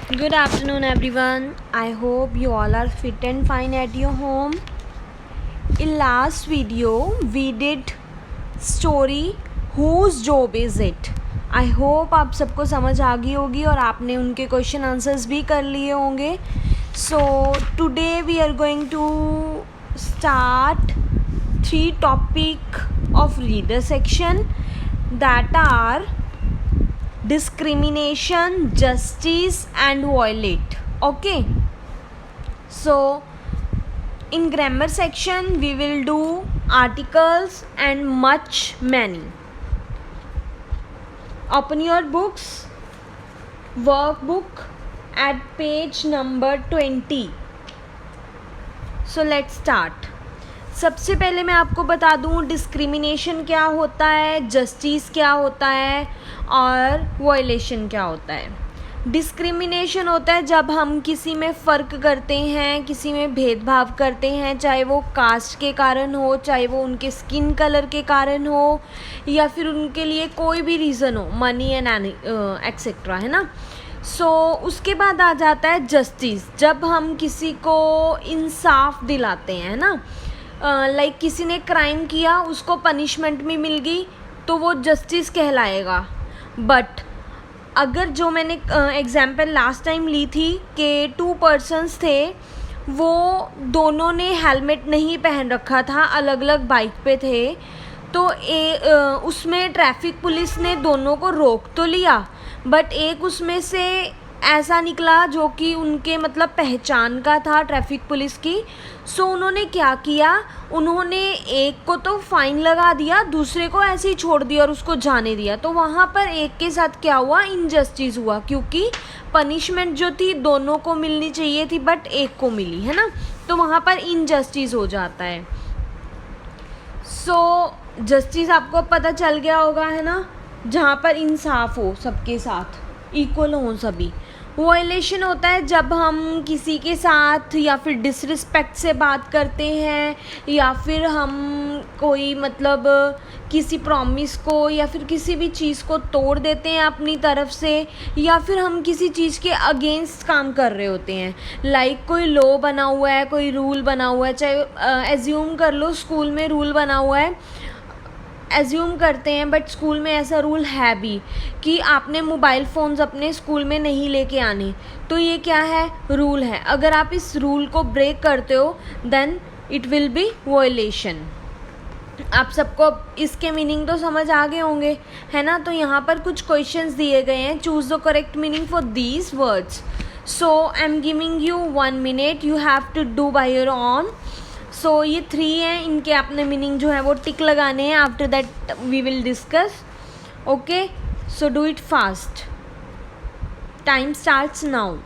Good afternoon, everyone. I hope you all are fit and fine at your home. In last video, we did story whose job is it. I hope आप सबको समझ आ गई होगी और आपने उनके question answers भी कर लिए होंगे. So today we are going to start 3 topic of reader section that are discrimination, justice and violate. Okay, so in grammar section we will do articles and much many. Open your books, workbook at page number 20. So let's start. सबसे पहले मैं आपको बता दूं discrimination क्या होता है, justice क्या होता है और वायलेशन क्या होता है. डिस्क्रिमिनेशन होता है जब हम किसी में फ़र्क करते हैं, किसी में भेदभाव करते हैं, चाहे वो कास्ट के कारण हो, चाहे वो उनके स्किन कलर के कारण हो या फिर उनके लिए कोई भी रीज़न हो, मनी एंड एक्सेट्रा, है ना. सो उसके बाद आ जाता है जस्टिस, जब हम किसी को इंसाफ दिलाते हैं ना. लाइक किसी ने क्राइम किया, उसको पनिशमेंट भी मिल गई तो वो जस्टिस कहलाएगा. बट अगर जो मैंने एग्जाम्पल लास्ट टाइम ली थी कि 2 पर्सन्स थे, वो दोनों ने हेलमेट नहीं पहन रखा था, अलग अलग बाइक पे थे, तो उसमें ट्रैफिक पुलिस ने दोनों को रोक तो लिया, बट एक उसमें से ऐसा निकला जो कि उनके मतलब पहचान का था ट्रैफिक पुलिस की. सो उन्होंने क्या किया, उन्होंने एक को तो फाइन लगा दिया, दूसरे को ऐसे ही छोड़ दिया और उसको जाने दिया. तो वहाँ पर एक के साथ क्या हुआ, इनजस्टिस हुआ, क्योंकि पनिशमेंट जो थी दोनों को मिलनी चाहिए थी बट एक को मिली, है ना. तो वहाँ पर इनजस्टिस हो जाता है. सो जस्टिस आपको पता चल गया होगा, है ना, जहाँ पर इंसाफ हो, सबके साथ इक्वल हों सभी. वायलेशन होता है जब हम किसी के साथ या फिर डिसरिस्पेक्ट से बात करते हैं, या फिर हम कोई मतलब किसी प्रॉमिस को या फिर किसी भी चीज़ को तोड़ देते हैं अपनी तरफ से, या फिर हम किसी चीज़ के अगेंस्ट काम कर रहे होते हैं. लाइक कोई लॉ बना हुआ है, कोई रूल बना हुआ है, चाहे एज्यूम कर लो स्कूल में रूल बना हुआ है, एज्यूम करते हैं बट स्कूल में ऐसा रूल है भी कि आपने मोबाइल फ़ोन्स अपने स्कूल में नहीं लेके आने. तो ये क्या है, रूल है. अगर आप इस रूल को ब्रेक करते हो then it will be violation. आप सबको इसके मीनिंग तो समझ आ गए होंगे, है ना. तो यहाँ पर कुछ क्वेश्चंस दिए गए हैं, choose the correct meaning for these words. So I am giving you 1 minute, you have to do by your own. So ये 3 हैं, इनके अपने मीनिंग जो है वो टिक लगाने हैं. After that we will discuss. Okay, so do it fast. Time starts now.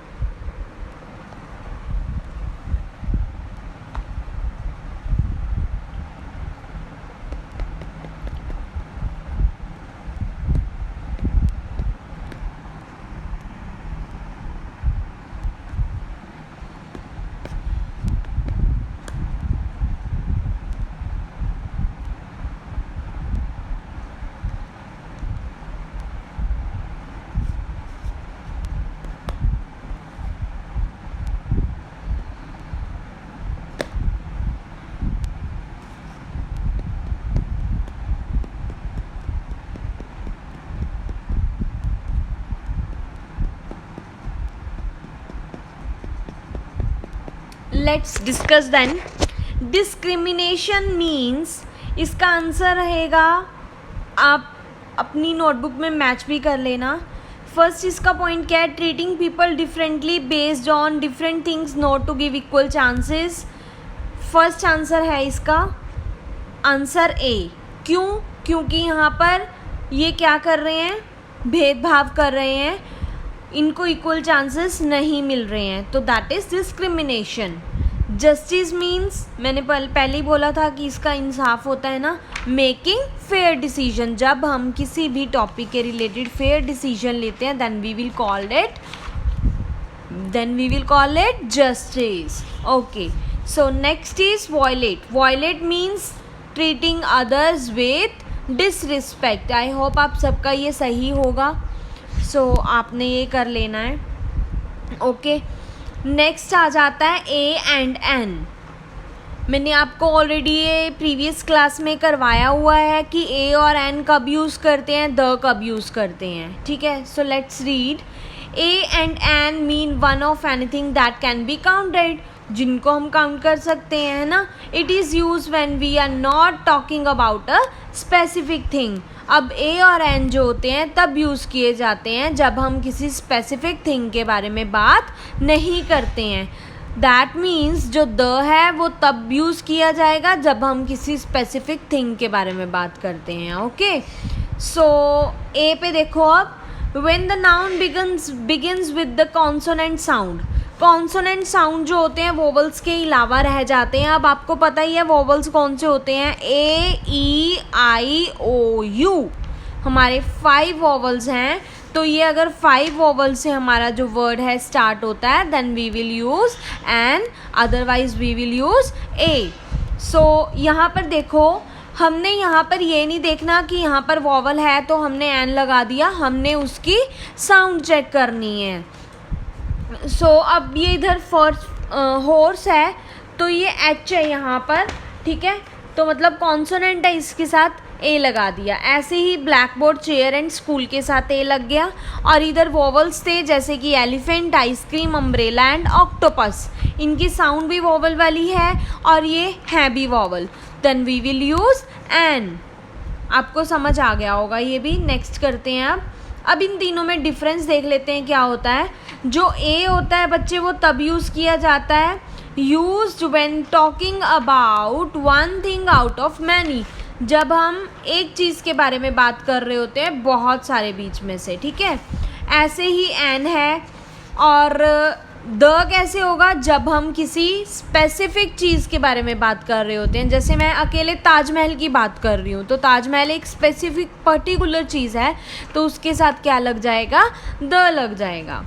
Let's discuss then. Discrimination means, इसका आंसर रहेगा, आप अपनी नोटबुक में मैच भी कर लेना. फर्स्ट इसका पॉइंट क्या है, treating people differently based on different things, not to give equal chances. First answer है इसका आंसर ए. क्यों, क्योंकि यहाँ पर ये क्या कर रहे हैं, भेदभाव कर रहे हैं, इनको इक्वल चांसेस नहीं मिल रहे हैं, तो that is discrimination. Justice means, मैंने पहले ही बोला था कि इसका इंसाफ होता है ना, मेकिंग फेयर डिसीजन. जब हम किसी भी टॉपिक के रिलेटेड फेयर डिसीजन लेते हैं then we will call it justice. Okay, so next is violate. Violate means treating others with disrespect. I hope आप सबका ये सही होगा. सो आपने ये कर लेना है. ओके, नेक्स्ट आ जाता है ए एंड एन। मैंने आपको ऑलरेडी ये प्रीवियस क्लास में करवाया हुआ है कि ए और एन कब यूज़ करते हैं, द कब यूज़ करते हैं, ठीक है। So let's read, a and an mean one of anything that can be counted, जिनको हम काउंट कर सकते हैं, है ना। It is use when we are not talking about a specific thing. अब ए और एन जो होते हैं तब यूज़ किए जाते हैं जब हम किसी स्पेसिफिक थिंग के बारे में बात नहीं करते हैं। दैट मीन्स जो द है वो तब यूज़ किया जाएगा जब हम किसी स्पेसिफिक थिंग के बारे में बात करते हैं। ओके, सो ए पे देखो अब, when the noun begins with the consonant sound. Consonant sound जो होते हैं वोवल्स के अलावा रह जाते हैं। अब आपको पता ही है वोवल्स कौन से होते हैं, ए ई आई ओ यू, हमारे 5 वोवल्स हैं। तो ये अगर 5 वोवल से हमारा जो वर्ड है स्टार्ट होता है then we will use an, otherwise we will use a. So यहाँ पर देखो, हमने यहाँ पर ये नहीं देखना कि यहाँ पर वोवल है तो हमने एन लगा दिया, हमने उसकी साउंड चेक करनी है। सो अब ये इधर फर्स्ट हॉर्स है तो ये एच है यहाँ पर, ठीक है, तो मतलब कॉन्सोनेंट है, इसके साथ ए लगा दिया। ऐसे ही black board, chair and school के साथ ए लग गया। और इधर वोवल्स थे जैसे कि elephant, ice cream, umbrella and octopus, इनकी साउंड भी वोवल वाली है और ये है भी vowel, then we will use an. आपको समझ आ गया होगा ये भी। नेक्स्ट करते हैं अब इन तीनों में डिफरेंस देख लेते हैं क्या होता है। जो ए होता है बच्चे वो तब यूज़ किया जाता है, used when talking about one thing out of many, जब हम एक चीज़ के बारे में बात कर रहे होते हैं बहुत सारे बीच में से, ठीक है। ऐसे ही एन है। और द कैसे होगा, जब हम किसी स्पेसिफिक चीज़ के बारे में बात कर रहे होते हैं। जैसे मैं अकेले ताजमहल की बात कर रही हूँ तो ताजमहल एक स्पेसिफिक पर्टिकुलर चीज़ है तो उसके साथ क्या लग जाएगा, द लग जाएगा।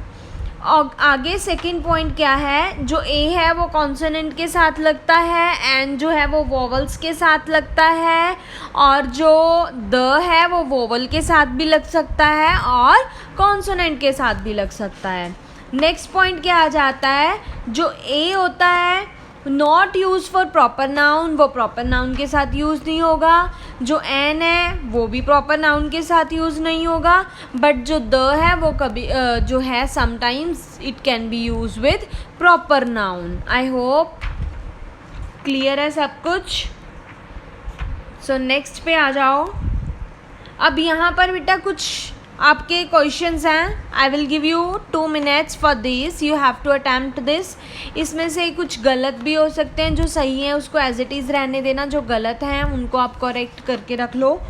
और आगे सेकंड पॉइंट क्या है, जो ए है वो कॉन्सोनेंट के साथ लगता है, एन जो है वो वोवल्स के साथ लगता है, और जो द है वो वोवल के साथ भी लग सकता है और कॉन्सोनेंट के साथ भी लग सकता है। नेक्स्ट पॉइंट क्या आ जाता है, जो ए होता है not use for proper noun, वो प्रॉपर नाउन के साथ यूज़ नहीं होगा। जो एन है वो भी प्रॉपर नाउन के साथ यूज़ नहीं होगा। बट जो द है वो कभी जो है sometimes it can be use with proper noun. I hope clear है सब कुछ। सो नेक्स्ट पे आ जाओ। अब यहाँ पर बेटा कुछ आपके क्वेश्चंस हैं। I will give you 2 minutes for this, you have to attempt this. इसमें से कुछ गलत भी हो सकते हैं, जो सही हैं उसको एज इट इज़ रहने देना, जो गलत हैं उनको आप करेक्ट करके रख लो,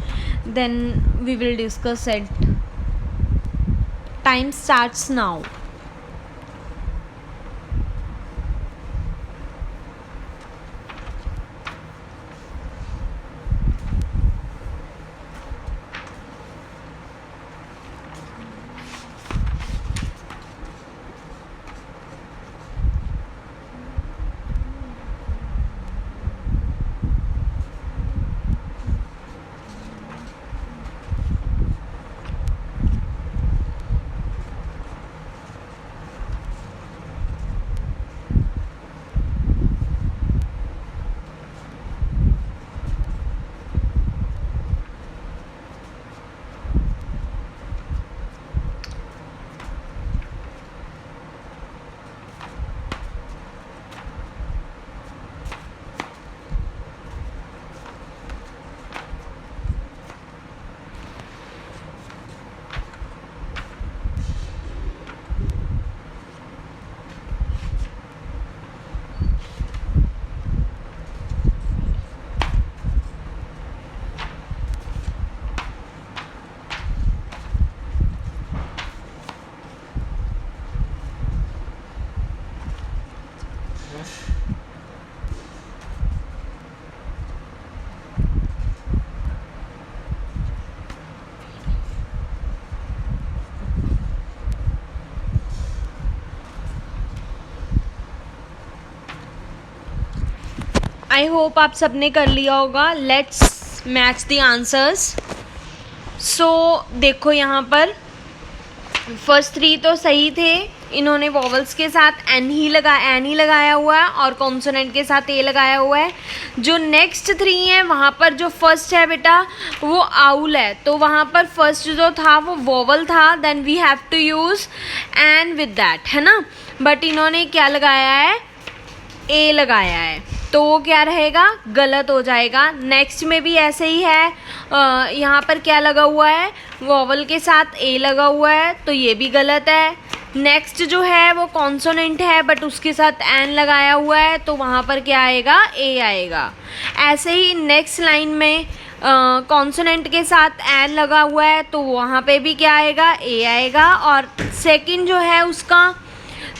then we will discuss it. Time starts now. I hope आप सबने कर लिया होगा। Let's match the answers. So देखो यहाँ पर फर्स्ट 3 तो सही थे, इन्होंने वॉवल्स के साथ एन ही लगाया हुआ है और कॉन्सोनेंट के साथ ए लगाया हुआ है। जो नेक्स्ट 3 है वहाँ पर जो फर्स्ट है बेटा वो आउल है, तो वहाँ पर फर्स्ट जो था वो वॉवल था, then we have to use an with that, है ना। बट इन्होंने क्या लगाया है, ए लगाया है, तो वो क्या रहेगा, गलत हो जाएगा। नेक्स्ट में भी ऐसे ही है, यहाँ पर क्या लगा हुआ है, वॉवल के साथ ए लगा हुआ है, तो ये भी गलत है। नेक्स्ट जो है वो कॉन्सोनेंट है बट उसके साथ एन लगाया हुआ है, तो वहाँ पर क्या आएगा, ए आएगा। ऐसे ही नेक्स्ट लाइन में कॉन्सोनेंट के साथ एन लगा हुआ है, तो वहाँ पे भी क्या आएगा, ए आएगा। और सेकंड जो है उसका,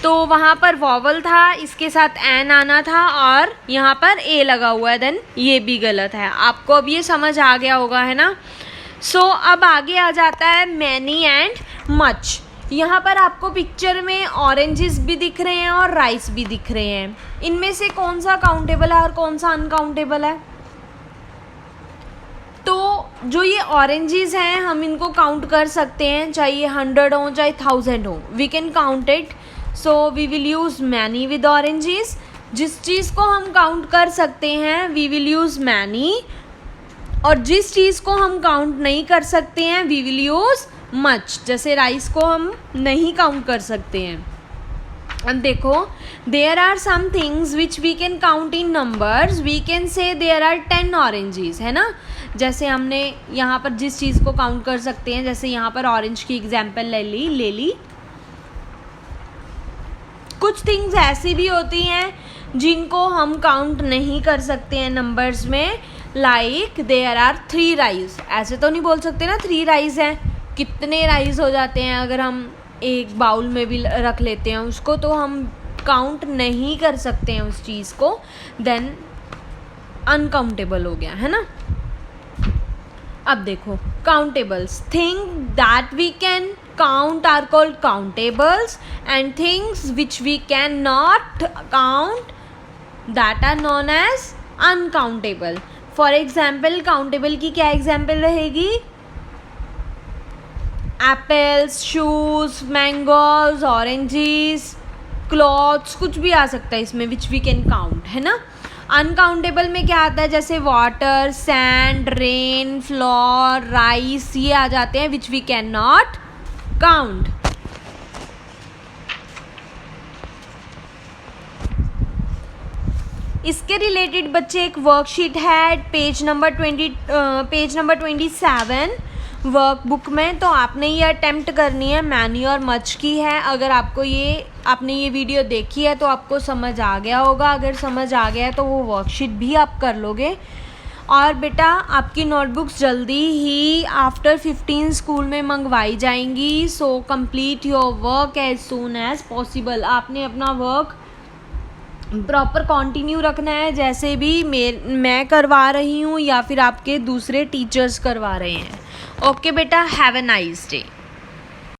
तो वहाँ पर वॉवल था, इसके साथ एन आना था और यहाँ पर ए लगा हुआ है, देन ये भी गलत है। आपको अब ये समझ आ गया होगा, है ना। सो अब आगे आ जाता है मैनी एंड मच। यहाँ पर आपको पिक्चर में ऑरेंजेस भी दिख रहे हैं और राइस भी दिख रहे हैं। इनमें से कौन सा काउंटेबल है और कौन सा अनकाउंटेबल है? तो जो ये ऑरेंजेस हैं हम इनको काउंट कर सकते हैं, चाहे ये 100 हो चाहे 1000 हो, we can count it. So we will use many with oranges. जिस चीज़ को हम काउंट कर सकते हैं वी विल यूज़ मैनी, और जिस चीज़ को हम काउंट नहीं कर सकते हैं वी विल यूज़ मच। जैसे राइस को हम नहीं काउंट कर सकते हैं। अब देखो, there are some things which we can count in numbers, we can say there are 10 oranges, है ना। जैसे हमने यहाँ पर जिस चीज़ को काउंट कर सकते हैं, जैसे यहाँ पर ऑरेंज की एग्जाम्पल ले ली। कुछ थिंग्स ऐसी भी होती हैं जिनको हम काउंट नहीं कर सकते हैं नंबर्स में, लाइक देयर आर 3 राइस। ऐसे तो नहीं बोल सकते ना 3 राइस हैं, कितने राइस हो जाते हैं अगर हम एक बाउल में भी रख लेते हैं उसको, तो हम काउंट नहीं कर सकते हैं उस चीज़ को, देन अनकाउंटेबल हो गया, है ना। अब देखो, countables, thing that we can count are called countables, and things which we cannot count that are known as uncountable. For example, countable की क्या example रहेगी? Apples, shoes, mangoes, oranges, clothes, कुछ भी आ सकता है इसमें which we can count, है ना। अनकाउंटेबल में क्या आता है, जैसे water, sand, rain, flour, rice, ये आ जाते हैं which we can not count. इसके रिलेटेड बच्चे एक वर्कशीट है पेज नंबर 27 वर्कबुक में, तो आपने ये अटेम्प्ट करनी है, मैनी और मच की है। अगर आपने ये वीडियो देखी है तो आपको समझ आ गया होगा, अगर समझ आ गया है तो वो वर्कशीट भी आप कर लोगे। और बेटा आपकी नोटबुक्स जल्दी ही आफ्टर 15 स्कूल में मंगवाई जाएंगी। So complete your work as soon as possible. आपने अपना वर्क प्रॉपर कंटिन्यू रखना है, जैसे भी मैं करवा रही हूँ या फिर आपके दूसरे टीचर्स करवा रहे हैं। ओके बेटा, हैव अ नाइस डे।